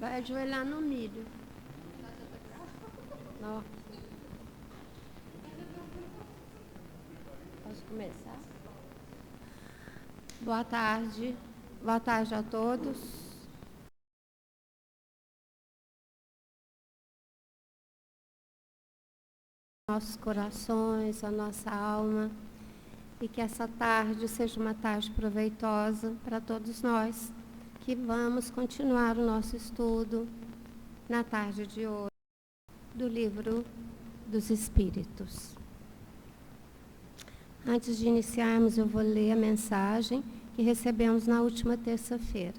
Vai ajoelhar no milho. Não. Posso começar? Boa tarde. Boa tarde a todos. Nossos corações, a nossa alma, e que essa tarde seja uma tarde proveitosa para todos nós, que vamos continuar o nosso estudo na tarde de hoje do Livro dos Espíritos. Antes de iniciarmos, eu vou ler a mensagem que recebemos na última terça-feira.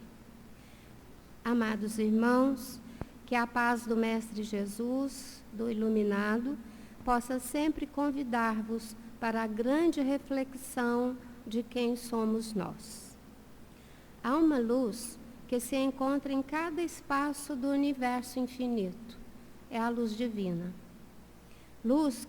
Amados irmãos, que a paz do Mestre Jesus, do Iluminado, possa sempre convidar-vos para a grande reflexão de quem somos nós. Há uma luz que se encontra em cada espaço do universo infinito. É a luz divina. Luz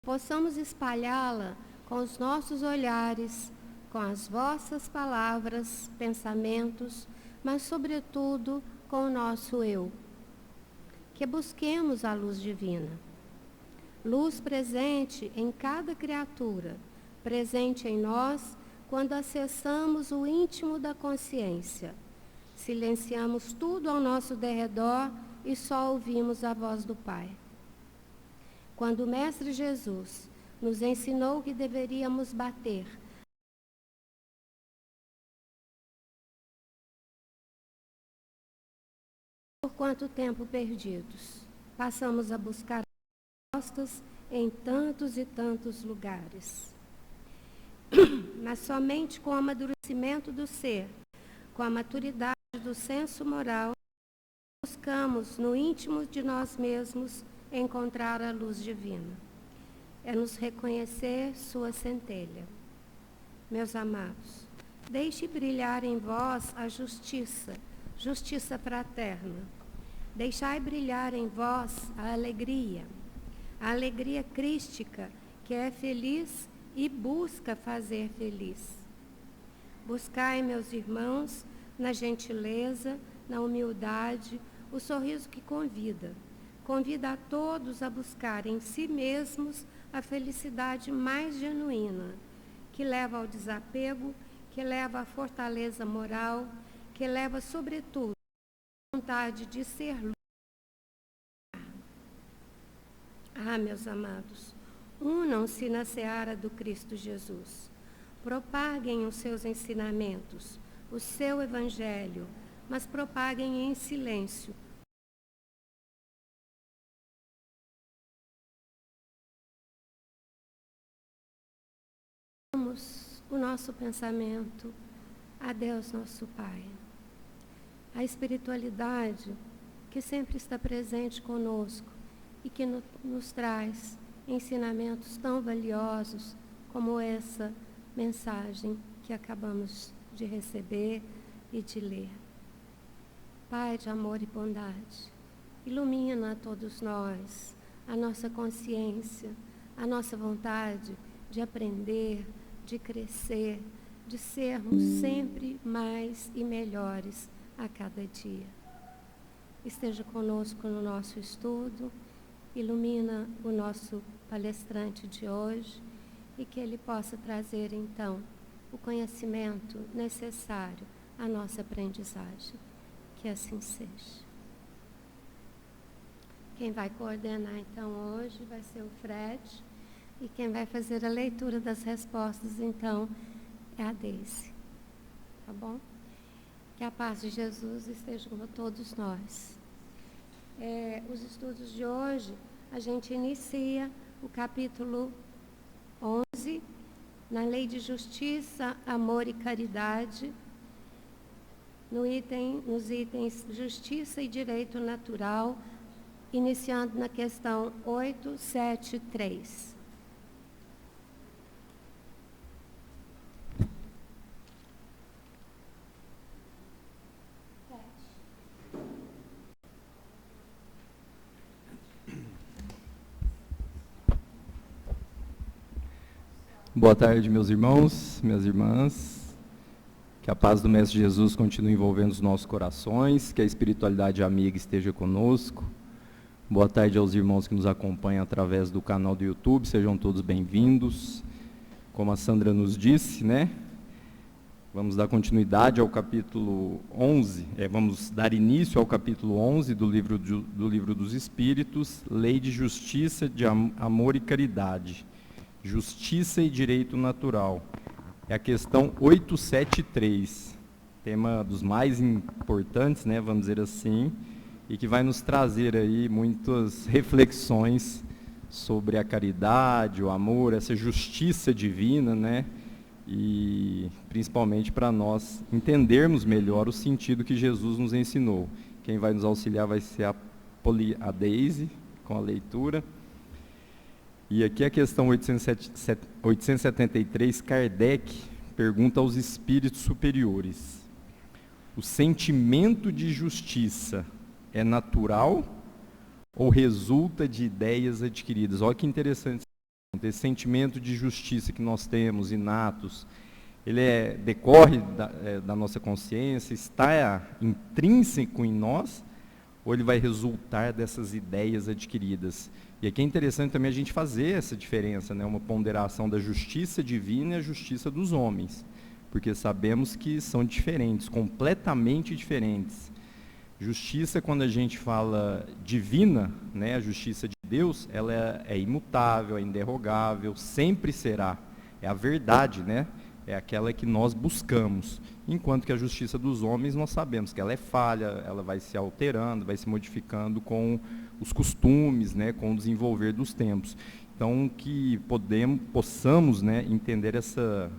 possamos espalhá-la com os nossos olhares, com as vossas palavras, pensamentos, mas sobretudo com o nosso eu. Que busquemos a luz divina. Luz presente em cada criatura, presente em nós quando acessamos o íntimo da consciência. Silenciamos tudo ao nosso derredor e só ouvimos a voz do Pai. Quando o Mestre Jesus nos ensinou que deveríamos bater, por quanto tempo perdidos, passamos a buscar respostas em tantos e tantos lugares. Mas somente com o amadurecimento do ser, com a maturidade do senso moral, buscamos no íntimo de nós mesmos encontrar a luz divina. É nos reconhecer sua centelha. Meus amados, deixe brilhar em vós a justiça, justiça fraterna. Deixai brilhar em vós a alegria crística, que é feliz e busca fazer feliz. Buscai, meus irmãos, na gentileza, na humildade, o sorriso que convida a todos a buscar em si mesmos a felicidade mais genuína, que leva ao desapego, que leva à fortaleza moral, que leva, sobretudo, à vontade de ser luz. Ah, meus amados, unam-se na seara do Cristo Jesus. Propaguem os seus ensinamentos, o seu evangelho, mas propaguem em silêncio. Damos o nosso pensamento a Deus, nosso Pai. A espiritualidade que sempre está presente conosco e que nos traz ensinamentos tão valiosos como essa mensagem que acabamos de receber e de ler. Pai de amor e bondade, ilumina a todos nós, a nossa consciência, a nossa vontade de aprender, de crescer, de sermos sempre mais e melhores a cada dia. Esteja conosco no nosso estudo, ilumina o nosso palestrante de hoje e que ele possa trazer, então, o conhecimento necessário à nossa aprendizagem. Que assim seja. Quem vai coordenar, então, hoje vai ser o Fred, e quem vai fazer a leitura das respostas, então, é a Deise. Tá bom? Que a paz de Jesus esteja com todos nós. Os estudos de hoje, a gente inicia o capítulo 11, na Lei de Justiça, Amor e Caridade, nos itens Justiça e Direito Natural, iniciando na questão 873. Boa tarde, meus irmãos, minhas irmãs. Que a paz do Mestre Jesus continue envolvendo os nossos corações, que a espiritualidade amiga esteja conosco. Boa tarde aos irmãos que nos acompanham através do canal do YouTube, sejam todos bem-vindos. Como a Sandra nos disse, né? Vamos dar continuidade ao capítulo 11, vamos dar início ao capítulo 11 do livro dos Espíritos, Lei de Justiça, de Amor e Caridade, Justiça e Direito Natural. É a questão 873, tema dos mais importantes, né, vamos dizer assim, e que vai nos trazer aí muitas reflexões sobre a caridade, o amor, essa justiça divina, né, e principalmente para nós entendermos melhor o sentido que Jesus nos ensinou. Quem vai nos auxiliar vai ser a Deise, com a leitura. E aqui a questão 873, Kardec pergunta aos espíritos superiores: o sentimento de justiça é natural ou resulta de ideias adquiridas? Olha que interessante esse sentimento de justiça que nós temos, inatos, ele decorre da nossa consciência, está intrínseco em nós, ou ele vai resultar dessas ideias adquiridas? E aqui é interessante também a gente fazer essa diferença, né? Uma ponderação da justiça divina e a justiça dos homens, porque sabemos que são diferentes, completamente diferentes. Justiça, quando a gente fala divina, né, a justiça de Deus, ela é imutável, é inderrogável, sempre será. É a verdade, né? É aquela que nós buscamos. Enquanto que a justiça dos homens, nós sabemos que ela é falha, ela vai se alterando, vai se modificando com os costumes, né, com o desenvolver dos tempos. Então, que possamos, né, entender essa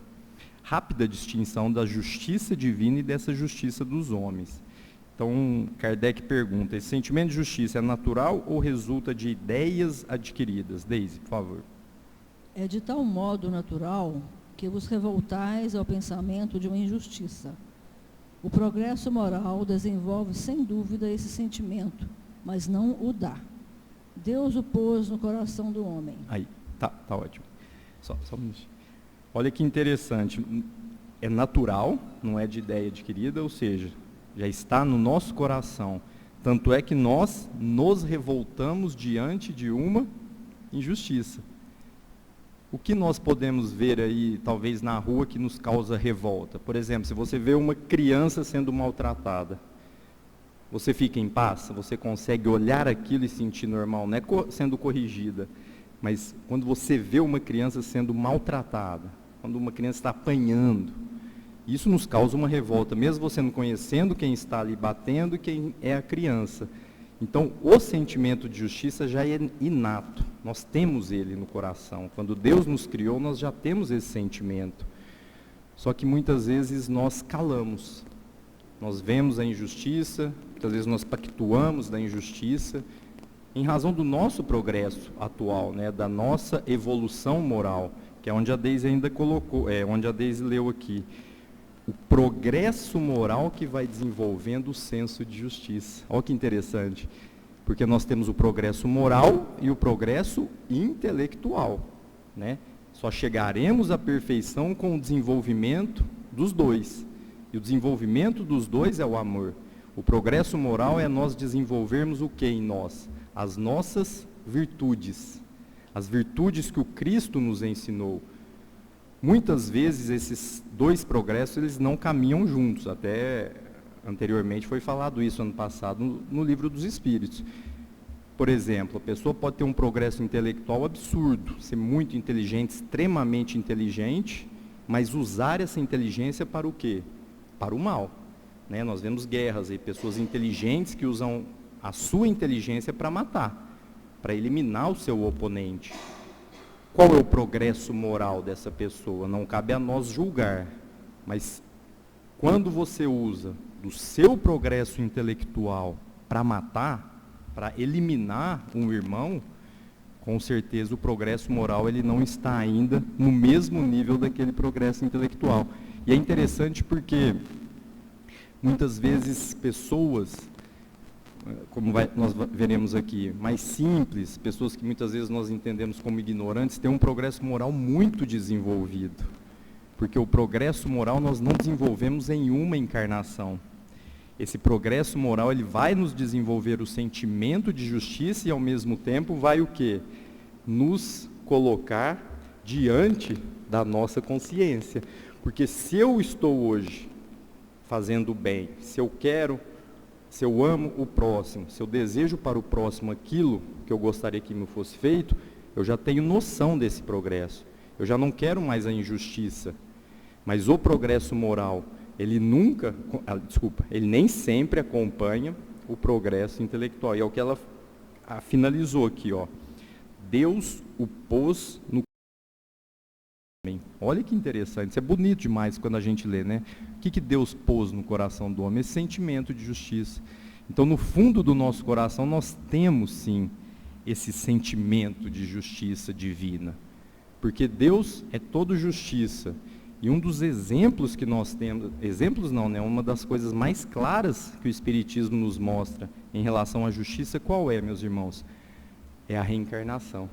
rápida distinção da justiça divina e dessa justiça dos homens. Então, Kardec pergunta: esse sentimento de justiça é natural ou resulta de ideias adquiridas? Deise, por favor. É de tal modo natural que vos revoltais ao pensamento de uma injustiça. O progresso moral desenvolve sem dúvida esse sentimento, mas não o dá. Deus o pôs no coração do homem. Aí, tá ótimo. Só um minutinho. Olha que interessante. É natural, não é de ideia adquirida, ou seja, já está no nosso coração. Tanto é que nós nos revoltamos diante de uma injustiça. O que nós podemos ver aí, talvez na rua, que nos causa revolta? Por exemplo, se você vê uma criança sendo maltratada, você fica em paz? Você consegue olhar aquilo e sentir normal? Não é sendo corrigida, mas quando você vê uma criança sendo maltratada, quando uma criança está apanhando, isso nos causa uma revolta, mesmo você não conhecendo quem está ali batendo e quem é a criança. Então, o sentimento de justiça já é inato, nós temos ele no coração. Quando Deus nos criou, nós já temos esse sentimento. Só que muitas vezes nós calamos, nós vemos a injustiça, muitas vezes nós pactuamos da injustiça, em razão do nosso progresso atual, né, da nossa evolução moral, que é onde a Deise ainda colocou, onde a Deise leu aqui. O progresso moral que vai desenvolvendo o senso de justiça. Olha que interessante, porque nós temos o progresso moral e o progresso intelectual, né? Só chegaremos à perfeição com o desenvolvimento dos dois. E o desenvolvimento dos dois é o amor. O progresso moral é nós desenvolvermos o que em nós? As nossas virtudes. As virtudes que o Cristo nos ensinou. Muitas vezes esses dois progressos eles não caminham juntos, até anteriormente foi falado isso ano passado no livro dos Espíritos. Por exemplo, a pessoa pode ter um progresso intelectual absurdo, ser muito inteligente, extremamente inteligente, mas usar essa inteligência para o quê? Para o mal. Né? Nós vemos guerras aí, pessoas inteligentes que usam a sua inteligência para matar, para eliminar o seu oponente. Qual é o progresso moral dessa pessoa? Não cabe a nós julgar, mas quando você usa do seu progresso intelectual para matar, para eliminar um irmão, com certeza o progresso moral ele não está ainda no mesmo nível daquele progresso intelectual. E é interessante porque muitas vezes pessoas, como nós veremos aqui, mais simples, pessoas que muitas vezes nós entendemos como ignorantes, têm um progresso moral muito desenvolvido. Porque o progresso moral nós não desenvolvemos em uma encarnação. Esse progresso moral, ele vai nos desenvolver o sentimento de justiça e, ao mesmo tempo, vai o quê? Nos colocar diante da nossa consciência. Porque se eu estou hoje fazendo bem, se eu amo o próximo, se eu desejo para o próximo aquilo que eu gostaria que me fosse feito, eu já tenho noção desse progresso. Eu já não quero mais a injustiça. Mas o progresso moral, ele nem sempre acompanha o progresso intelectual. E é o que ela finalizou aqui, ó. Deus o pôs no homem. Olha que interessante, isso é bonito demais quando a gente lê, né? O que Deus pôs no coração do homem? Esse sentimento de justiça. Então, no fundo do nosso coração, nós temos, sim, esse sentimento de justiça divina. Porque Deus é todo justiça. E um dos exemplos que nós temos, exemplos não, né? Uma das coisas mais claras que o Espiritismo nos mostra em relação à justiça, qual é, meus irmãos? É a reencarnação.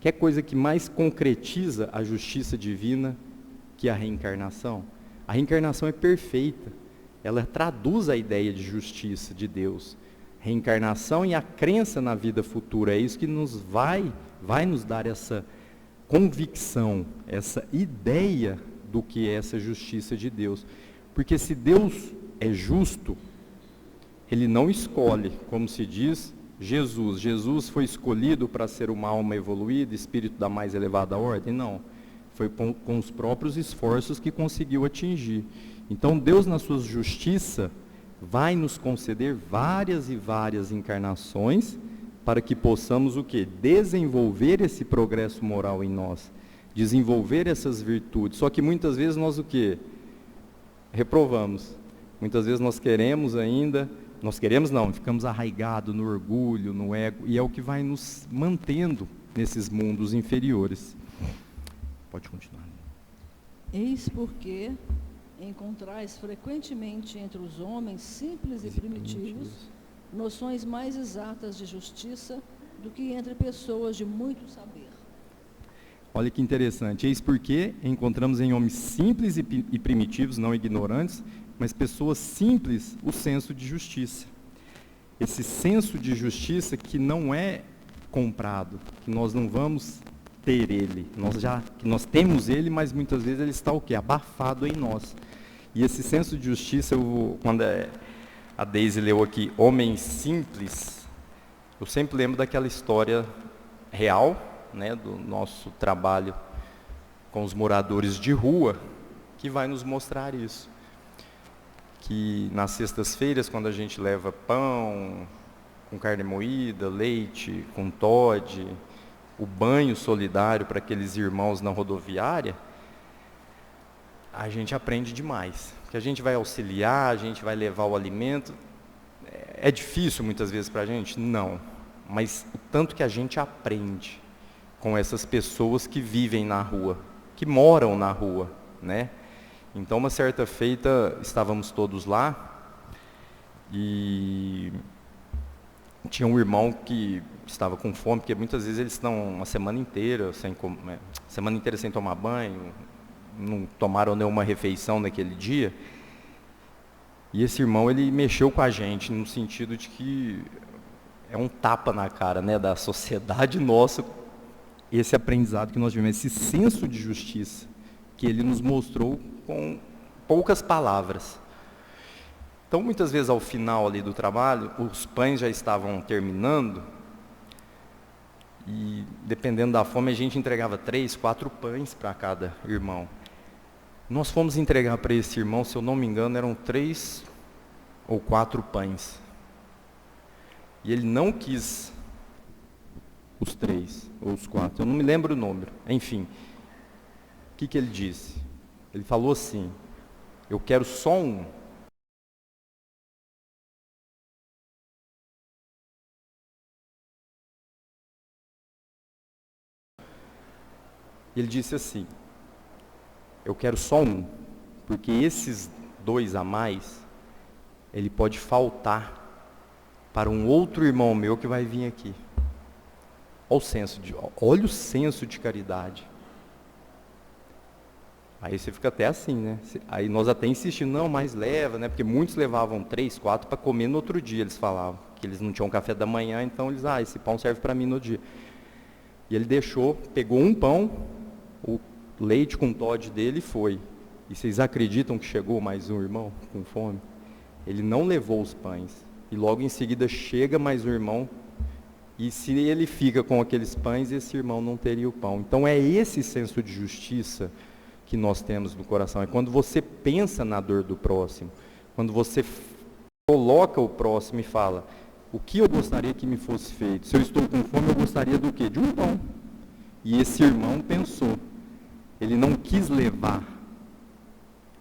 Que coisa que mais concretiza a justiça divina que a reencarnação? A reencarnação é perfeita. Ela traduz a ideia de justiça de Deus. Reencarnação e a crença na vida futura. É isso que vai nos dar essa convicção, essa ideia do que é essa justiça de Deus. Porque se Deus é justo, Ele não escolhe, como se diz, Jesus. Jesus foi escolhido para ser uma alma evoluída, espírito da mais elevada ordem? Não. Foi com os próprios esforços que conseguiu atingir. Então Deus, na sua justiça, vai nos conceder várias e várias encarnações para que possamos o quê? Desenvolver esse progresso moral em nós. Desenvolver essas virtudes. Só que muitas vezes nós o quê? Reprovamos. Muitas vezes nós queremos ainda, ficamos arraigados no orgulho, no ego, e é o que vai nos mantendo nesses mundos inferiores. Pode continuar. Eis porque encontrais frequentemente entre os homens simples e primitivos noções mais exatas de justiça do que entre pessoas de muito saber. Olha que interessante. Eis porque encontramos em homens simples e primitivos, não ignorantes, mas pessoas simples, o senso de justiça. Esse senso de justiça que não é comprado, que nós não vamos ter ele. Nós temos ele, mas muitas vezes ele está o quê? Abafado em nós. E esse senso de justiça, quando a Deise leu aqui, homens simples, eu sempre lembro daquela história real, né, do nosso trabalho com os moradores de rua, que vai nos mostrar isso. Que nas sextas-feiras, quando a gente leva pão, com carne moída, leite, com Toddy, o banho solidário para aqueles irmãos na rodoviária, a gente aprende demais. Que a gente vai auxiliar, a gente vai levar o alimento. É difícil muitas vezes para a gente? Não. Mas o tanto que a gente aprende com essas pessoas que vivem na rua, que moram na rua, né? Então, uma certa feita, estávamos todos lá e tinha um irmão que estava com fome, porque muitas vezes eles estão uma semana inteira sem tomar banho, não tomaram nenhuma refeição naquele dia. E esse irmão, ele mexeu com a gente, no sentido de que é um tapa na cara, né, da sociedade nossa, esse aprendizado que nós tivemos, esse senso de justiça que ele nos mostrou com poucas palavras. Então, muitas vezes, ao final ali do trabalho, os pães já estavam terminando e, dependendo da fome, a gente entregava 3, 4 pães para cada irmão. Nós fomos entregar para esse irmão, se eu não me engano, eram 3 ou 4 pães. E ele não quis os 3 ou os 4, eu não me lembro o número. Enfim, o que ele disse? Ele falou assim: eu quero só um. Ele disse assim: eu quero só um, porque esses 2 a mais, ele pode faltar para um outro irmão meu que vai vir aqui. Olha o senso de caridade. Aí você fica até assim, né? Aí nós até insistimos, não, mas leva, né? Porque muitos levavam 3, 4 para comer no outro dia, eles falavam. Que eles não tinham café da manhã, então eles, esse pão serve para mim no dia. E ele deixou, pegou um pão, o leite com Toddy dele e foi. E vocês acreditam que chegou mais um irmão com fome? Ele não levou os pães. E logo em seguida chega mais um irmão. E se ele fica com aqueles pães, esse irmão não teria o pão. Então é esse senso de justiça que nós temos no coração. É quando você pensa na dor do próximo. Quando você coloca o próximo e fala, o que eu gostaria que me fosse feito? Se eu estou com fome, eu gostaria do quê? De um pão. E esse irmão pensou. Ele não quis levar,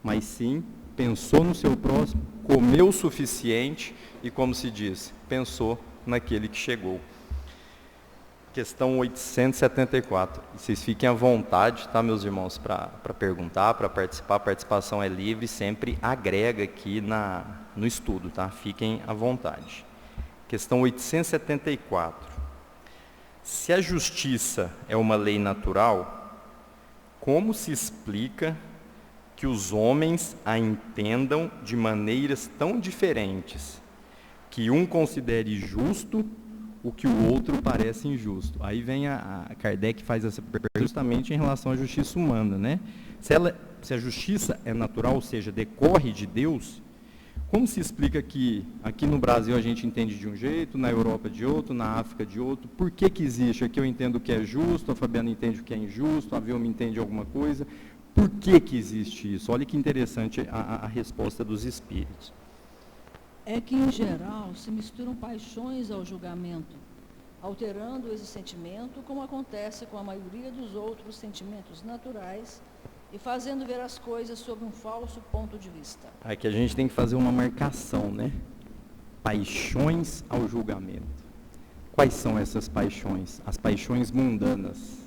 mas sim pensou no seu próximo, comeu o suficiente e, como se diz, pensou naquele que chegou. Questão 874. Vocês fiquem à vontade, tá, meus irmãos, para perguntar, para participar. A participação é livre, sempre agrega aqui no estudo, tá? Fiquem à vontade. Questão 874. Se a justiça é uma lei natural, como se explica que os homens a entendam de maneiras tão diferentes, que um considere justo o que o outro parece injusto? Aí vem a Kardec faz essa pergunta justamente em relação à justiça humana, né? Se a justiça é natural, ou seja, decorre de Deus, como se explica que aqui no Brasil a gente entende de um jeito, na Europa de outro, na África de outro? Por que existe? Aqui eu entendo o que é justo, a Fabiana entende o que é injusto, a Vilma entende alguma coisa. Por que existe isso? Olha que interessante a resposta dos espíritos. É que, em geral, se misturam paixões ao julgamento, alterando esse sentimento, como acontece com a maioria dos outros sentimentos naturais, e fazendo ver as coisas sob um falso ponto de vista. Aqui a gente tem que fazer uma marcação, né? Paixões ao julgamento. Quais são essas paixões? As paixões mundanas.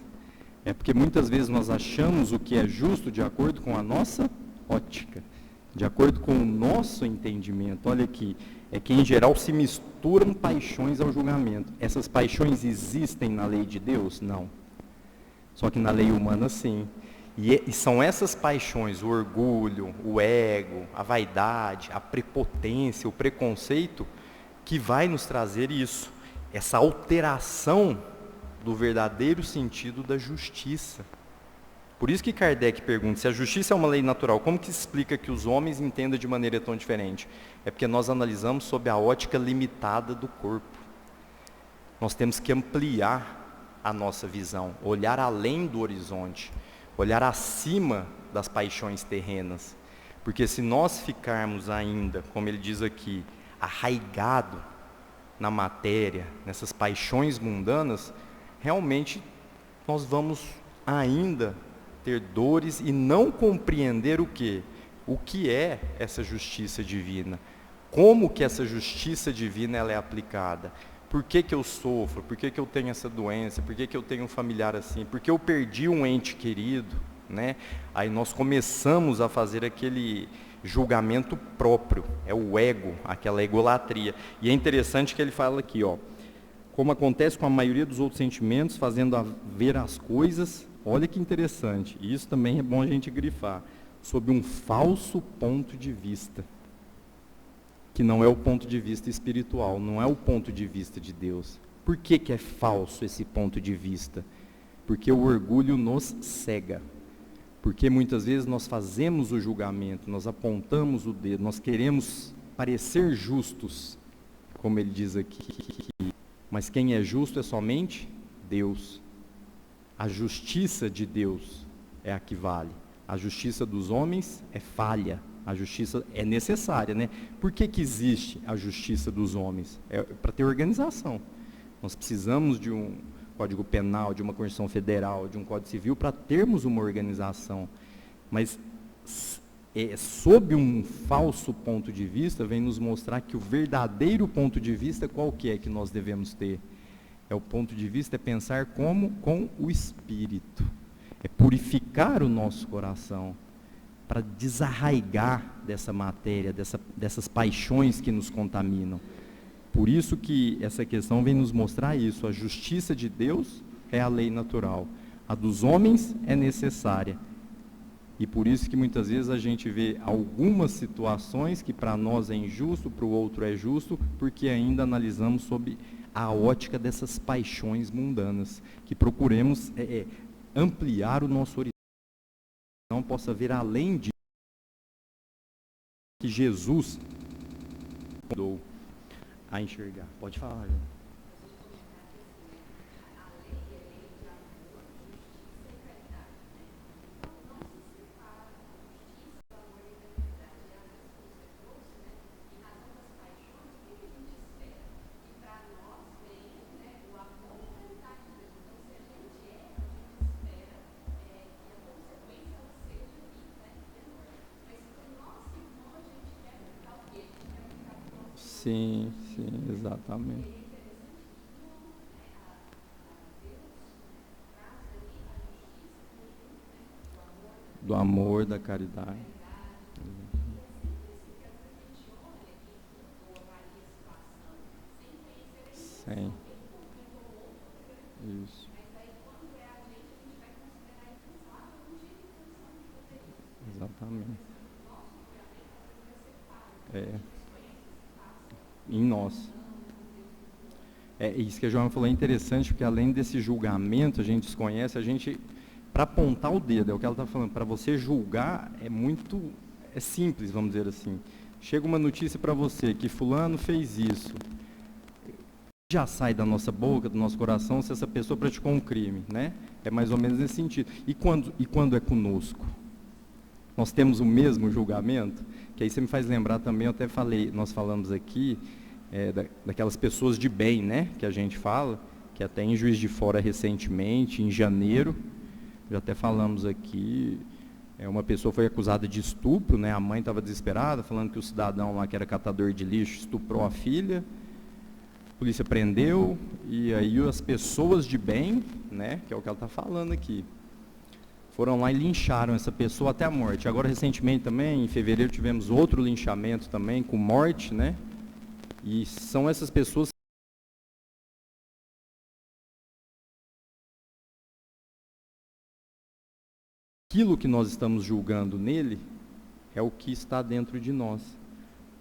É porque muitas vezes nós achamos o que é justo de acordo com a nossa ótica, de acordo com o nosso entendimento. Olha aqui, é que em geral se misturam paixões ao julgamento. Essas paixões existem na lei de Deus? Não. Só que na lei humana, sim. E são essas paixões, o orgulho, o ego, a vaidade, a prepotência, o preconceito, que vai nos trazer isso, essa alteração do verdadeiro sentido da justiça. Por isso que Kardec pergunta, se a justiça é uma lei natural, como que se explica que os homens entendam de maneira tão diferente? É porque nós analisamos sob a ótica limitada do corpo. Nós temos que ampliar a nossa visão, olhar além do horizonte, olhar acima das paixões terrenas. Porque se nós ficarmos ainda, como ele diz aqui, arraigado na matéria, nessas paixões mundanas, realmente nós vamos ainda ter dores e não compreender o quê? O que é essa justiça divina? Como que essa justiça divina ela é aplicada? Por que eu sofro? Por que eu tenho essa doença? Por que eu tenho um familiar assim? Por que eu perdi um ente querido? Né? Aí nós começamos a fazer aquele julgamento próprio, é o ego, aquela egolatria. E é interessante que ele fala aqui, como acontece com a maioria dos outros sentimentos, fazendo ver as coisas, olha que interessante, e isso também é bom a gente grifar, sob um falso ponto de vista, que não é o ponto de vista espiritual, não é o ponto de vista de Deus. Por que é falso esse ponto de vista? Porque o orgulho nos cega. Porque muitas vezes nós fazemos o julgamento, nós apontamos o dedo, nós queremos parecer justos, como ele diz aqui. Mas quem é justo é somente Deus. A justiça de Deus é a que vale. A justiça dos homens é falha. A justiça é necessária, né? Por que existe a justiça dos homens? É para ter organização. Nós precisamos de um Código Penal, de uma Constituição Federal, de um Código Civil, para termos uma organização. Mas, sob um falso ponto de vista, vem nos mostrar que o verdadeiro ponto de vista, qual que é que nós devemos ter? É o ponto de vista, é pensar como com o Espírito. É purificar o nosso coração, para desarraigar dessa matéria, dessas paixões que nos contaminam. Por isso que essa questão vem nos mostrar isso. A justiça de Deus é a lei natural. A dos homens é necessária. E por isso que muitas vezes a gente vê algumas situações que para nós é injusto, para o outro é justo, porque ainda analisamos sob a ótica dessas paixões mundanas, que procuremos ampliar o nosso horizonte, não possa ver além de que Jesus mandou a enxergar. Pode falar, João. Sim, sim, exatamente. Do amor, da caridade. Sim. Isso. Exatamente. Em nós. Isso que a Joana falou é interessante, porque além desse julgamento, a gente desconhece, para apontar o dedo, é o que ela está falando, para você julgar é simples, vamos dizer assim. Chega uma notícia para você que fulano fez isso, já sai da nossa boca, do nosso coração, se essa pessoa praticou um crime, né? É mais ou menos nesse sentido. E quando é conosco? Nós temos o mesmo julgamento? Que aí você me faz lembrar também, eu até falei, nós falamos aqui, daquelas pessoas de bem, né? Que a gente fala, que até em Juiz de Fora recentemente, em janeiro, já até falamos aqui, uma pessoa foi acusada de estupro, né? A mãe estava desesperada, falando que o cidadão lá que era catador de lixo estuprou a filha, a polícia prendeu, e aí as pessoas de bem, né? Que é o que ela está falando aqui, foram lá e lincharam essa pessoa até a morte. Agora, recentemente também, em fevereiro, tivemos outro linchamento também, com morte, né? E são essas pessoas. Aquilo que nós estamos julgando nele é o que está dentro de nós.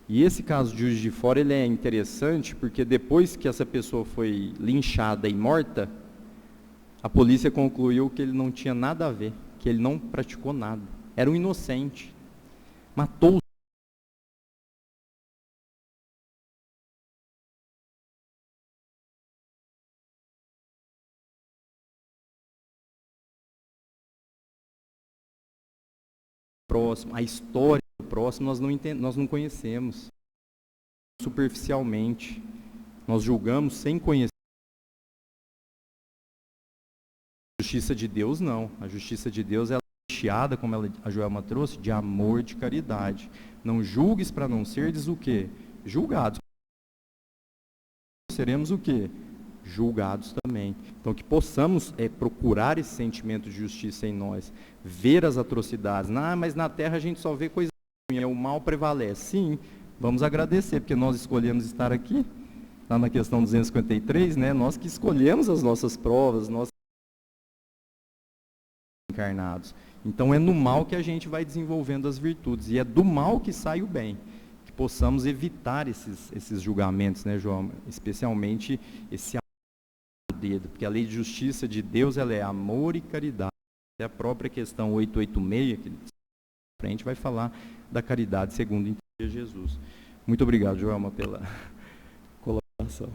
E esse caso de Juiz de Fora, ele é interessante, porque depois que essa pessoa foi linchada e morta, a polícia concluiu que ele não tinha nada a ver, que ele não praticou nada. Era um inocente. Matou. Próximo, a história do próximo nós não conhecemos. Superficialmente. Nós julgamos sem conhecer. A justiça de Deus não. A justiça de Deus ela é recheada, como a Joelma trouxe, de amor, de caridade. Não julgues para não serdes o quê? Julgados. Seremos o quê? Julgados também. Então que possamos procurar esse sentimento de justiça em nós, ver as atrocidades. Mas na terra a gente só vê coisa ruim, o mal prevalece. Sim, vamos agradecer, porque nós escolhemos estar aqui, lá na questão 253, né? Nós que escolhemos as nossas provas, nós encarnados. Então é no mal que a gente vai desenvolvendo as virtudes, e é do mal que sai o bem. Que possamos evitar esses julgamentos, né, João? Especialmente esse dedo, porque a lei de justiça de Deus ela é amor e caridade. É a própria questão 886, que a gente vai falar da caridade segundo entende Jesus. Muito obrigado, Joelma, pela colaboração.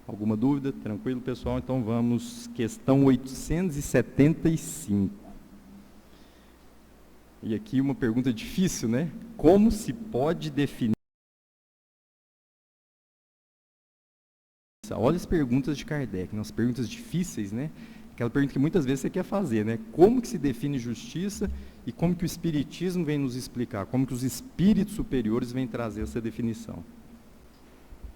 Alguma dúvida? Tranquilo, pessoal? Então vamos, questão 875. E aqui uma pergunta difícil, né? Como se pode definir? Olha as perguntas de Kardec, umas perguntas difíceis, né? Aquela pergunta que muitas vezes você quer fazer, né? Como que se define justiça e como que o Espiritismo vem nos explicar? Como que os espíritos superiores vêm trazer essa definição?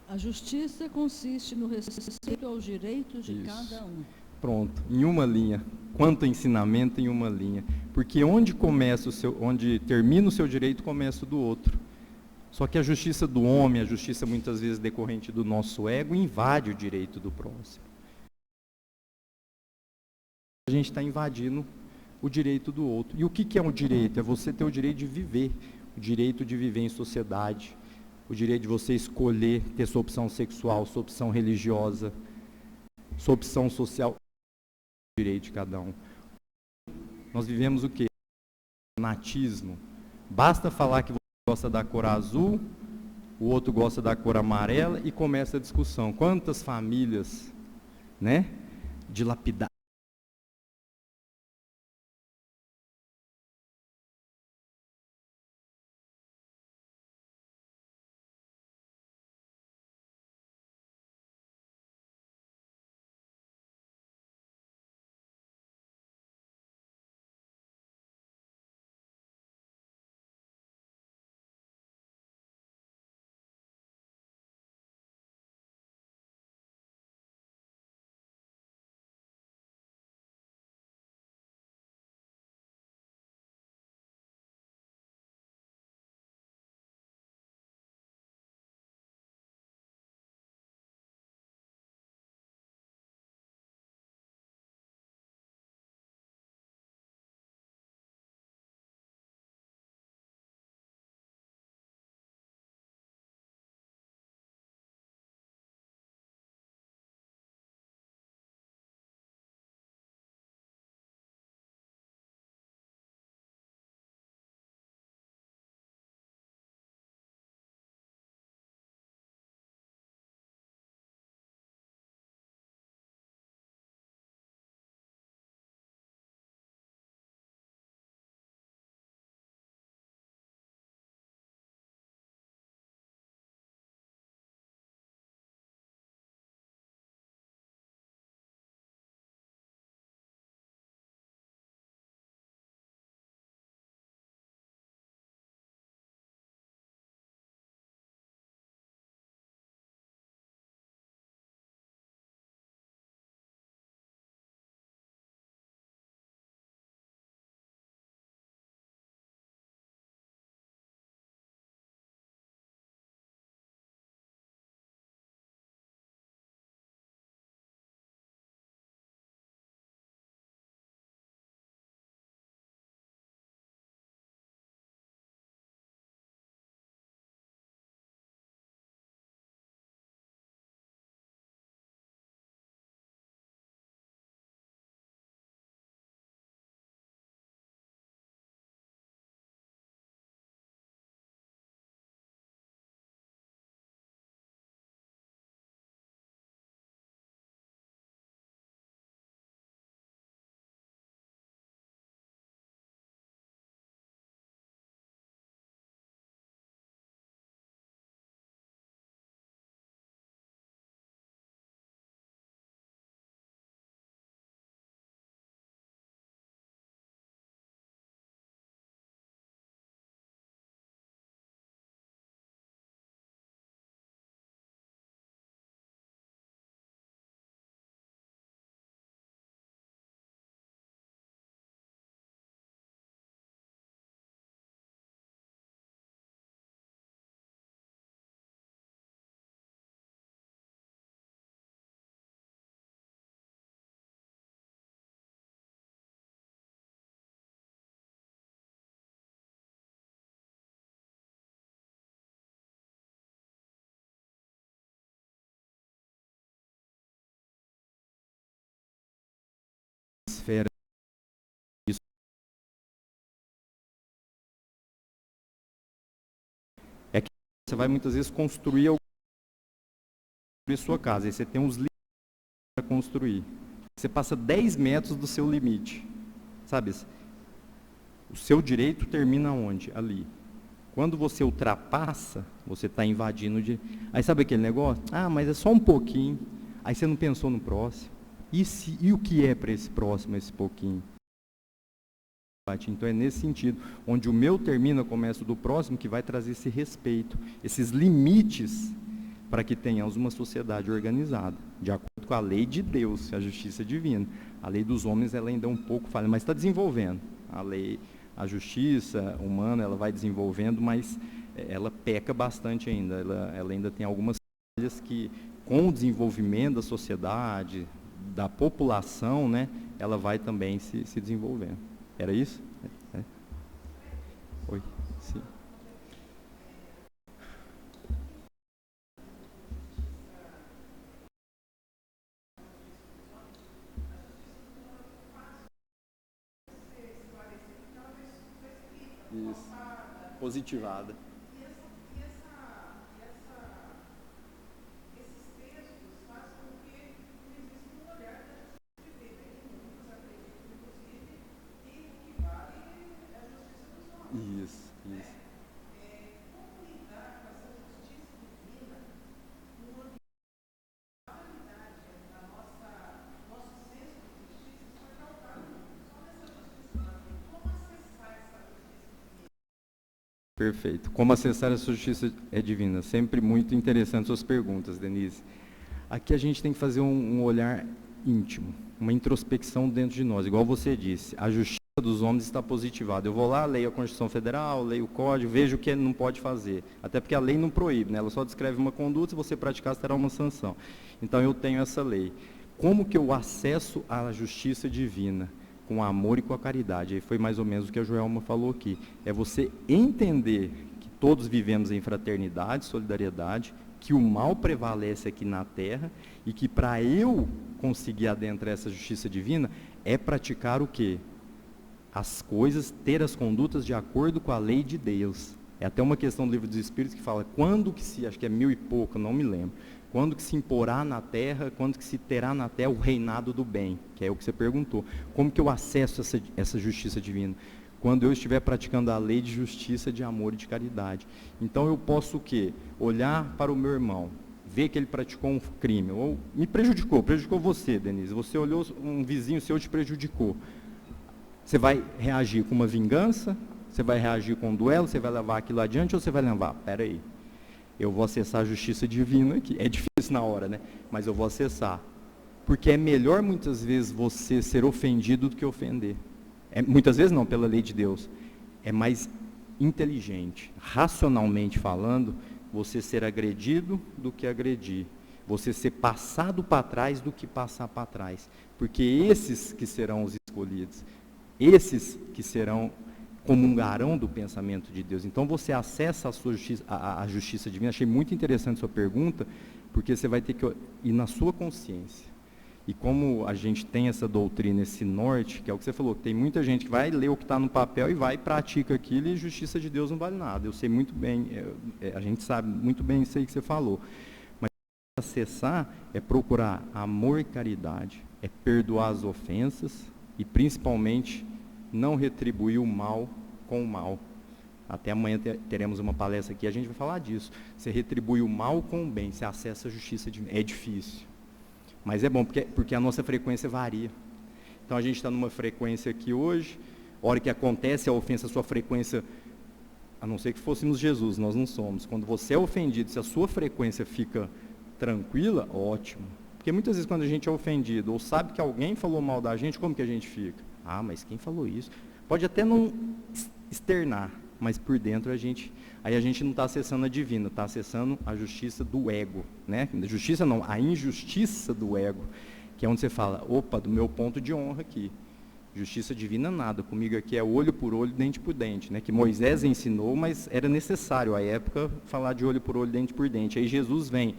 A justiça consiste no respeito aos direitos de cada um. Pronto, em uma linha. Quanto ensinamento em uma linha. Porque onde termina o seu direito, começa o do outro. Só que a justiça do homem, a justiça muitas vezes decorrente do nosso ego, invade o direito do próximo. A gente está invadindo o direito do outro. E o que é um direito? É você ter o direito de viver, o direito de viver em sociedade, o direito de você escolher ter sua opção sexual, sua opção religiosa, sua opção social, o direito de cada um. Nós vivemos o quê? Fanatismo. Basta falar que você gosta da cor azul, o outro gosta da cor amarela e começa a discussão. Quantas famílias, né, dilapidadas. Esfera. Isso é que você vai muitas vezes construir a sua casa, aí você tem uns limites para construir. Você passa 10 metros do seu limite, sabe? O seu direito termina onde? Ali. Quando você ultrapassa, você está invadindo de. Aí sabe aquele negócio? Ah, mas é só um pouquinho. Aí você não pensou no próximo. E o que é para esse próximo, esse pouquinho? Então é nesse sentido, onde o meu termina, começa o do próximo, que vai trazer esse respeito, esses limites, para que tenhamos uma sociedade organizada, de acordo com a lei de Deus, a justiça divina. A lei dos homens, ela ainda é um pouco falha, mas está desenvolvendo. A justiça humana, ela vai desenvolvendo, mas ela peca bastante ainda. Ela ainda tem algumas falhas que, com o desenvolvimento da sociedade, da população, né, ela vai também se desenvolvendo. Era isso? Oi, sim. Isso. Positivada. Isso, isso. Perfeito. Como acessar a sua justiça é divina? Sempre muito interessante suas perguntas, Denise. Aqui a gente tem que fazer um olhar íntimo, uma introspecção dentro de nós. Igual você disse, a justiça dos homens está positivada. Eu vou lá, leio a Constituição Federal, leio o Código, vejo o que ele não pode fazer. Até porque a lei não proíbe, né? Ela só descreve uma conduta, se você praticar, terá uma sanção. Então eu tenho essa lei. Como que eu acesso à justiça divina? Com amor e com a caridade. Aí foi mais ou menos o que a Joelma falou aqui. É você entender que todos vivemos em fraternidade, solidariedade, que o mal prevalece aqui na Terra e que para eu conseguir adentrar essa justiça divina é praticar o quê? As coisas, ter as condutas de acordo com a lei de Deus. É até uma questão do Livro dos Espíritos que fala quando que se, acho que é 1000 e pouco, não me lembro, quando que se imporá na terra, quando que se terá na terra o reinado do bem, que é o que você perguntou. Como que eu acesso essa justiça divina? Quando eu estiver praticando a lei de justiça, de amor e de caridade. Então eu posso o quê? Olhar para o meu irmão, ver que ele praticou um crime, ou me prejudicou você, Denise. Você olhou, um vizinho seu te prejudicou. Você vai reagir com uma vingança? Você vai reagir com um duelo? Você vai levar aquilo adiante ou você vai levar? Espera aí. Eu vou acessar a justiça divina aqui. É difícil na hora, né? Mas eu vou acessar. Porque é melhor muitas vezes você ser ofendido do que ofender. Muitas vezes não, pela lei de Deus. É mais inteligente, racionalmente falando, você ser agredido do que agredir. Você ser passado para trás do que passar para trás. Porque esses que serão os escolhidos. Esses que comungarão do pensamento de Deus. Então você acessa a justiça divina. Achei muito interessante a sua pergunta, porque você vai ter que ir na sua consciência. E como a gente tem essa doutrina, esse norte, que é o que você falou, que tem muita gente que vai ler o que está no papel e vai e pratica aquilo, e a justiça de Deus não vale nada. Eu sei muito bem, a gente sabe muito bem isso aí que você falou. Mas acessar é procurar amor e caridade, é perdoar as ofensas e principalmente não retribuir o mal com o mal. Até amanhã teremos uma palestra aqui, a gente vai falar disso. Você retribui o mal com o bem, você acessa a justiça divina. É difícil, mas é bom, porque a nossa frequência varia. Então a gente está numa frequência aqui hoje, a hora que acontece a ofensa, a sua frequência, a não ser que fôssemos Jesus, nós não somos. Quando você é ofendido, se a sua frequência fica tranquila, ótimo. Porque muitas vezes quando a gente é ofendido, ou sabe que alguém falou mal da gente, como que a gente fica? Ah, mas quem falou isso? Pode até não externar, mas por dentro a gente não está acessando a divina, está acessando a justiça do ego, né? Justiça não, a injustiça do ego, que é onde você fala, opa, do meu ponto de honra aqui. Justiça divina nada, comigo aqui é olho por olho, dente por dente, né? Que Moisés ensinou, mas era necessário à época falar de olho por olho, dente por dente. Aí Jesus vem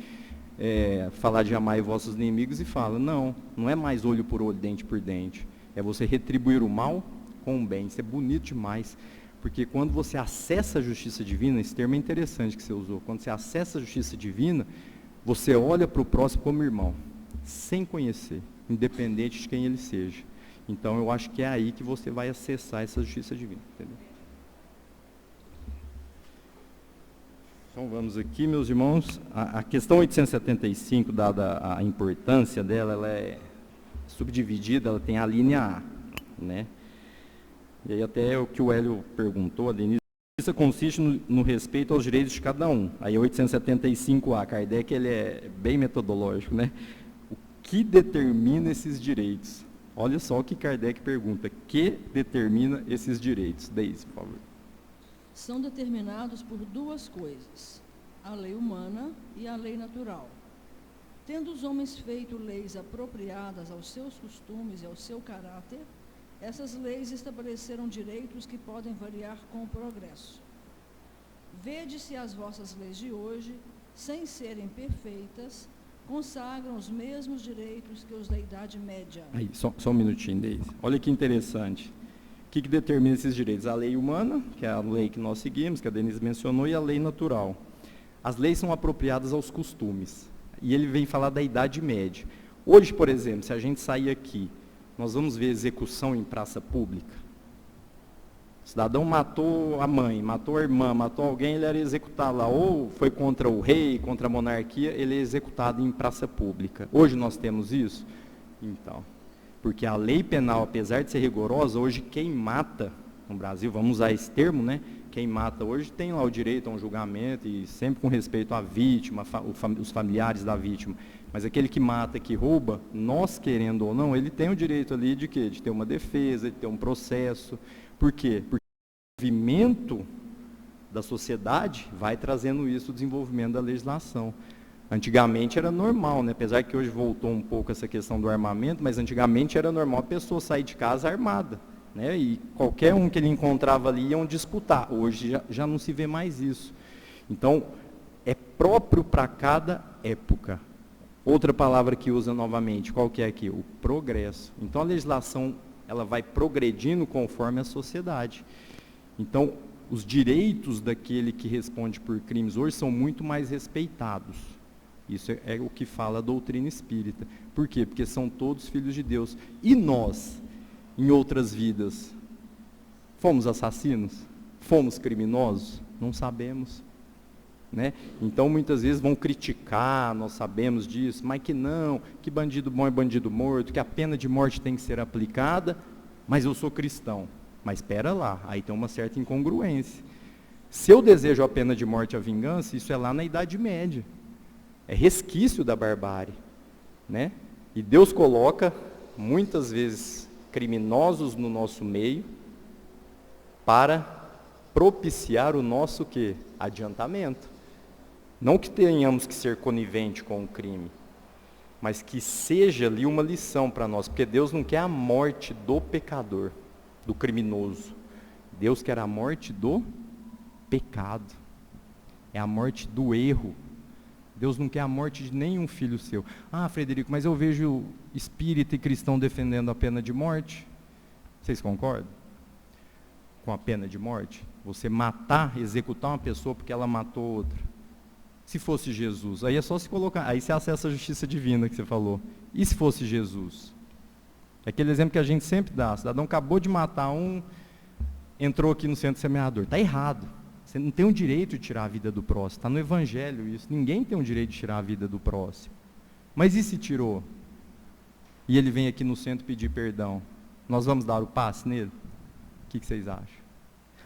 falar de amar vossos inimigos e fala, não é mais olho por olho, dente por dente. É você retribuir o mal com o bem. Isso é bonito demais. Porque quando você acessa a justiça divina, esse termo é interessante que você usou, quando você acessa a justiça divina, você olha para o próximo como irmão, sem conhecer, independente de quem ele seja. Então eu acho que é aí que você vai acessar essa justiça divina. Entendeu? Então vamos aqui, meus irmãos. A questão 875, dada a importância dela, ela é subdividida, ela tem a linha A, né? E aí até o que o Hélio perguntou, a Denise, isso consiste no respeito aos direitos de cada um. Aí 875A, Kardec, ele é bem metodológico, né? O que determina esses direitos? Olha só o que Kardec pergunta, que determina esses direitos? Deise, por favor. São determinados por duas coisas, a lei humana e a lei natural. Tendo os homens feito leis apropriadas aos seus costumes e ao seu caráter, Essas leis estabeleceram direitos que podem variar com o progresso. Vede se as vossas leis de hoje, sem serem perfeitas, consagram os mesmos direitos que os da Idade Média. Aí, só um minutinho, Deise. Olha que interessante. O que determina esses direitos? A lei humana, que é a lei que nós seguimos, que a Denise mencionou, e a lei natural. As leis são apropriadas aos costumes. E ele vem falar da Idade Média. Hoje, por exemplo, se a gente sair aqui, nós vamos ver execução em praça pública. O cidadão matou a mãe, matou a irmã, matou alguém, ele era executado lá. Ou foi contra o rei, contra a monarquia, ele é executado em praça pública. Hoje nós temos isso? Então, porque a lei penal, apesar de ser rigorosa, hoje quem mata, no Brasil, vamos usar esse termo, né? Quem mata hoje tem lá o direito a um julgamento e sempre com respeito à vítima, os familiares da vítima. Mas aquele que mata, que rouba, nós querendo ou não, ele tem o direito ali de quê? De ter uma defesa, de ter um processo. Por quê? Porque o movimento da sociedade vai trazendo isso, o desenvolvimento da legislação. Antigamente era normal, né? Apesar que hoje voltou um pouco essa questão do armamento, mas antigamente era normal a pessoa sair de casa armada, né? E qualquer um que ele encontrava ali iam disputar. Hoje já não se vê mais isso. Então, é próprio para cada época. Outra palavra que usa novamente, qual que é aqui? O progresso. Então, a legislação, ela vai progredindo conforme a sociedade. Então, os direitos daquele que responde por crimes hoje são muito mais respeitados. Isso é o que fala a doutrina espírita. Por quê? Porque são todos filhos de Deus. E nós, em outras vidas, fomos assassinos? Fomos criminosos? Não sabemos. Né? Então, muitas vezes vão criticar, nós sabemos disso, mas que não, que bandido bom é bandido morto, que a pena de morte tem que ser aplicada, mas eu sou cristão. Mas espera lá, aí tem uma certa incongruência. Se eu desejo a pena de morte e a vingança, isso é lá na Idade Média. É resquício da barbárie. Né? E Deus coloca, muitas vezes, criminosos no nosso meio, para propiciar o nosso quê? Adiantamento. Não que tenhamos que ser conivente com o crime, mas que seja ali uma lição para nós, porque Deus não quer a morte do pecador, do criminoso. Deus quer a morte do pecado, é a morte do erro. Deus não quer a morte de nenhum filho seu. Ah, Frederico, mas eu vejo espírita e cristão defendendo a pena de morte. Vocês concordam? Com a pena de morte? Você matar, executar uma pessoa porque ela matou outra. Se fosse Jesus, aí é só se colocar, aí você acessa a justiça divina que você falou. E se fosse Jesus? É aquele exemplo que a gente sempre dá, o cidadão acabou de matar um, entrou aqui no centro semeador. Está errado, você não tem o direito de tirar a vida do próximo, está no Evangelho isso, ninguém tem o direito de tirar a vida do próximo. Mas e se tirou? E ele vem aqui no centro pedir perdão, nós vamos dar o passe nele? O que vocês acham?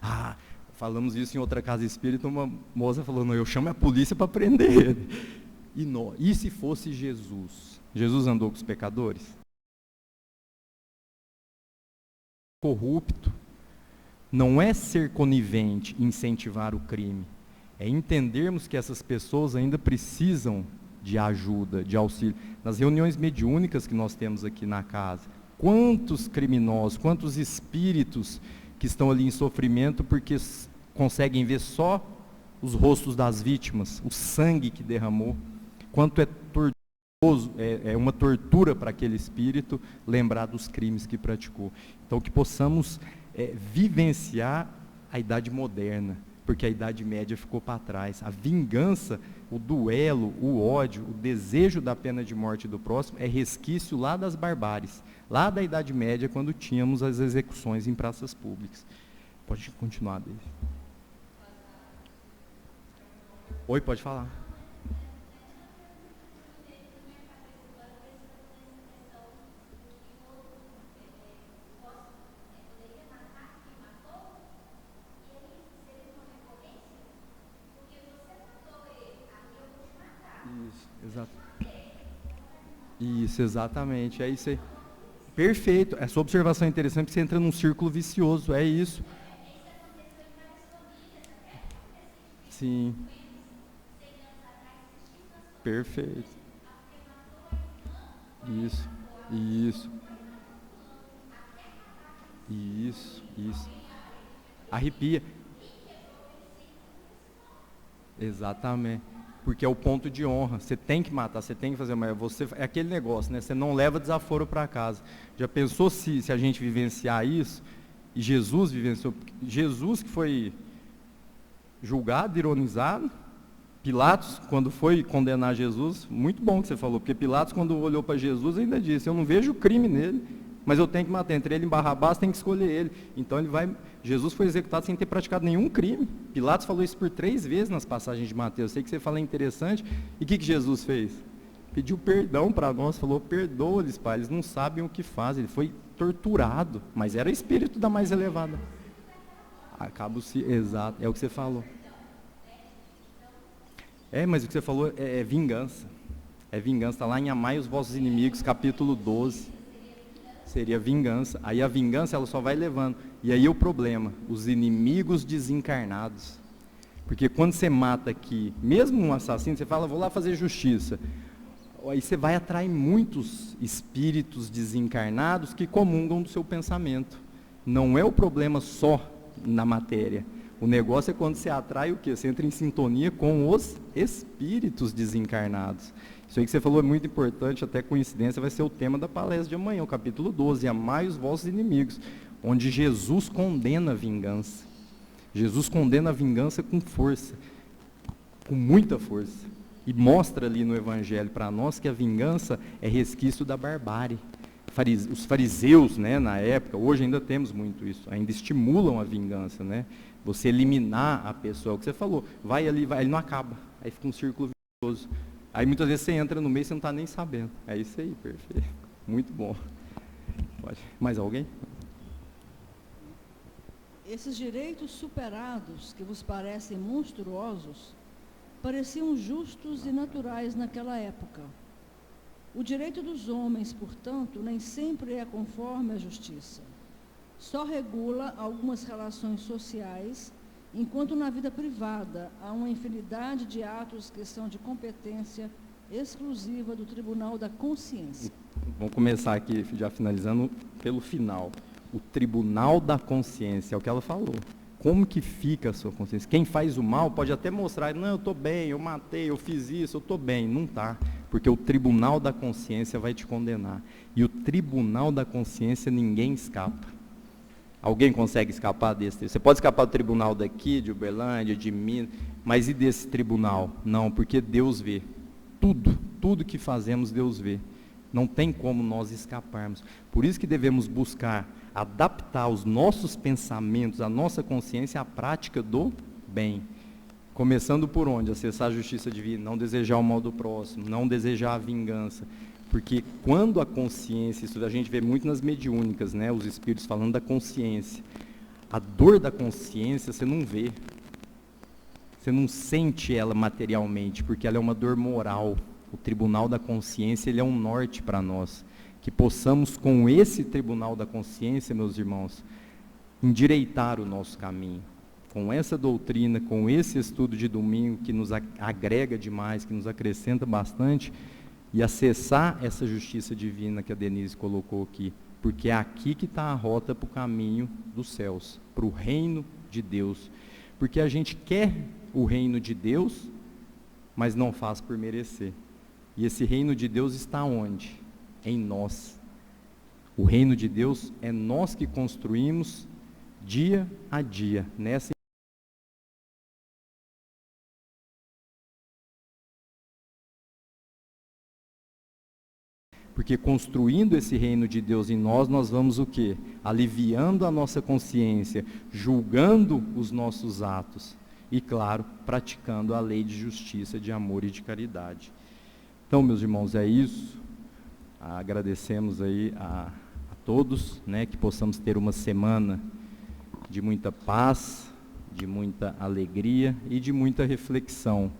Ah, falamos isso em outra casa espírita, uma moça falou, não, eu chamo a polícia para prender ele. E se fosse Jesus? Jesus andou com os pecadores? Corrupto. Não é ser conivente, incentivar o crime. É entendermos que essas pessoas ainda precisam de ajuda, de auxílio. Nas reuniões mediúnicas que nós temos aqui na casa, quantos criminosos, quantos espíritos que estão ali em sofrimento porque conseguem ver só os rostos das vítimas, o sangue que derramou, quanto é tortuoso, é uma tortura para aquele espírito lembrar dos crimes que praticou. Então que possamos vivenciar a idade moderna, porque a Idade Média ficou para trás. A vingança, o duelo, o ódio, o desejo da pena de morte do próximo é resquício lá das barbáries, lá da Idade Média, quando tínhamos as execuções em praças públicas. Pode continuar, Deise. Oi, pode falar. Isso, exatamente, é isso aí. Perfeito, essa observação é interessante porque você entra num círculo vicioso, é isso. Sim. Perfeito. Isso. Isso. Arrepia. Exatamente. Porque é o ponto de honra. Você tem que matar, você tem que fazer, mas é aquele negócio, né? Você não leva desaforo para casa. Já pensou se a gente vivenciar isso? E Jesus vivenciou. Jesus que foi julgado, ironizado. Pilatos, quando foi condenar Jesus, muito bom que você falou, porque Pilatos, quando olhou para Jesus, ainda disse: eu não vejo crime nele, mas eu tenho que matar. Entre ele e Barrabás, tem que escolher ele. Então Jesus foi executado sem ter praticado nenhum crime. Pilatos falou isso por 3 vezes nas passagens de Mateus. Eu sei que você fala interessante. E o que Jesus fez? Pediu perdão para nós, falou: perdoa-lhes, Pai, eles não sabem o que fazem. Ele foi torturado, mas era espírito da mais elevada. Exato, é o que você falou. Mas o que você falou é vingança. É vingança, está lá em Amai os vossos inimigos, capítulo 12. Seria vingança. Aí a vingança, ela só vai levando. E aí o problema, os inimigos desencarnados. Porque quando você mata aqui, mesmo um assassino, você fala: vou lá fazer justiça. Aí você vai atrair muitos espíritos desencarnados que comungam do seu pensamento. Não é o problema só na matéria. O negócio é quando você atrai o quê? Você entra em sintonia com os espíritos desencarnados. Isso aí que você falou é muito importante, até coincidência, vai ser o tema da palestra de amanhã, o capítulo 12, amai os vossos inimigos, onde Jesus condena a vingança. Jesus condena a vingança com força, com muita força. E mostra ali no Evangelho para nós que a vingança é resquício da barbárie. Os fariseus, né, na época, hoje ainda temos muito isso, ainda estimulam a vingança, né? Você eliminar a pessoa, é o que você falou, vai ali, ele não acaba, aí fica um círculo vicioso. Aí muitas vezes você entra no meio e você não está nem sabendo. É isso aí, perfeito. Muito bom. Pode. Mais alguém? Esses direitos superados, que vos parecem monstruosos, pareciam justos e naturais naquela época. O direito dos homens, portanto, nem sempre é conforme a justiça. Só regula algumas relações sociais, enquanto na vida privada há uma infinidade de atos que são de competência exclusiva do Tribunal da Consciência. Vamos começar aqui, já finalizando, pelo final. O Tribunal da Consciência, é o que ela falou. Como que fica a sua consciência? Quem faz o mal pode até mostrar: não, eu estou bem, eu matei, eu fiz isso, eu estou bem. Não está, porque o Tribunal da Consciência vai te condenar. E o Tribunal da Consciência ninguém escapa. Alguém consegue escapar desse? Você pode escapar do tribunal daqui, de Uberlândia, de Minas, mas e desse tribunal? Não, porque Deus vê. Tudo que fazemos, Deus vê. Não tem como nós escaparmos. Por isso que devemos buscar adaptar os nossos pensamentos, a nossa consciência à prática do bem. Começando por onde? Acessar a justiça divina, não desejar o mal do próximo, não desejar a vingança. Porque quando a consciência, isso a gente vê muito nas mediúnicas, né, os espíritos falando da consciência. A dor da consciência você não vê. Você não sente ela materialmente, porque ela é uma dor moral. O Tribunal da Consciência, ele é um norte para nós. Que possamos, com esse Tribunal da Consciência, meus irmãos, endireitar o nosso caminho. Com essa doutrina, com esse estudo de domingo, que nos agrega demais, que nos acrescenta bastante, e acessar essa justiça divina que a Denise colocou aqui, porque é aqui que está a rota para o caminho dos céus, para o reino de Deus, porque a gente quer o reino de Deus, mas não faz por merecer, e esse reino de Deus está onde? Em nós. O reino de Deus é nós que construímos dia a dia, nessa porque construindo esse reino de Deus em nós, nós vamos o quê? Aliviando a nossa consciência, julgando os nossos atos e, claro, praticando a lei de justiça, de amor e de caridade. Então, meus irmãos, é isso. Agradecemos aí a todos, né, que possamos ter uma semana de muita paz, de muita alegria e de muita reflexão.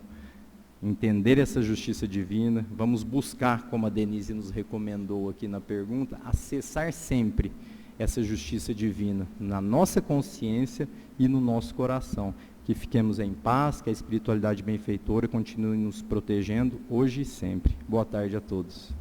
Entender essa justiça divina, vamos buscar, como a Denise nos recomendou aqui na pergunta, acessar sempre essa justiça divina na nossa consciência e no nosso coração. Que fiquemos em paz, que a espiritualidade benfeitora continue nos protegendo hoje e sempre. Boa tarde a todos.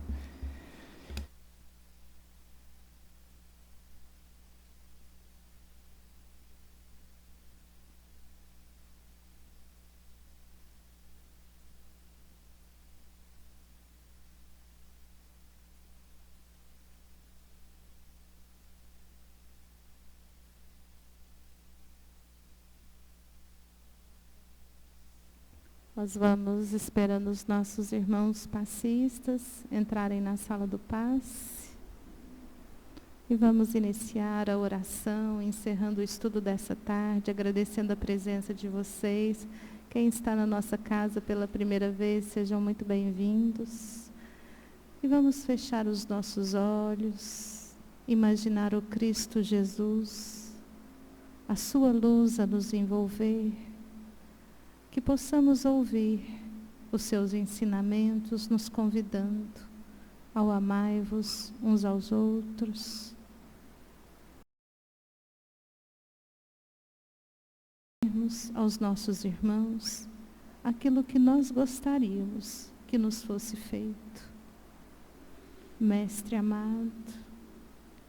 Nós vamos esperando os nossos irmãos passistas entrarem na sala do passe. E vamos iniciar a oração, encerrando o estudo dessa tarde, agradecendo a presença de vocês. Quem está na nossa casa pela primeira vez, sejam muito bem-vindos. E vamos fechar os nossos olhos, imaginar o Cristo Jesus, a sua luz a nos envolver, que possamos ouvir os seus ensinamentos nos convidando ao amai-vos uns aos outros, aos nossos irmãos aquilo que nós gostaríamos que nos fosse feito. Mestre amado,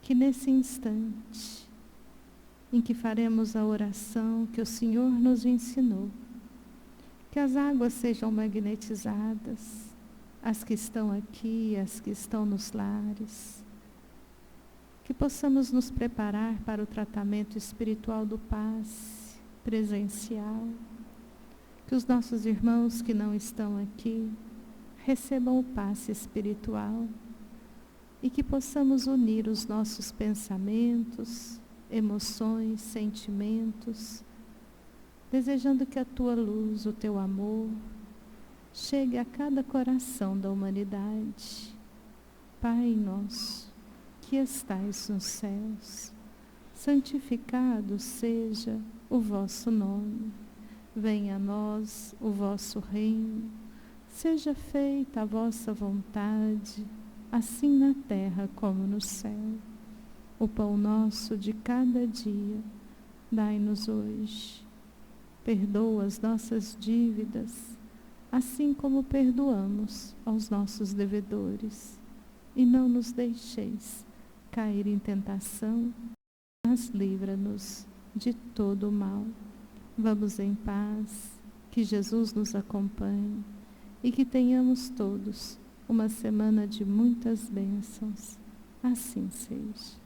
que nesse instante em que faremos a oração que o Senhor nos ensinou, que as águas sejam magnetizadas, as que estão aqui, as que estão nos lares, que possamos nos preparar para o tratamento espiritual do passe presencial, que os nossos irmãos que não estão aqui recebam o passe espiritual e que possamos unir os nossos pensamentos, emoções, sentimentos, desejando que a tua luz, o teu amor, chegue a cada coração da humanidade. Pai nosso, que estais nos céus, santificado seja o vosso nome. Venha a nós o vosso reino. Seja feita a vossa vontade, assim na terra como no céu. O pão nosso de cada dia, dai-nos hoje. Perdoa as nossas dívidas, assim como perdoamos aos nossos devedores. E não nos deixeis cair em tentação, mas livra-nos de todo o mal. Vamos em paz, que Jesus nos acompanhe e que tenhamos todos uma semana de muitas bênçãos. Assim seja.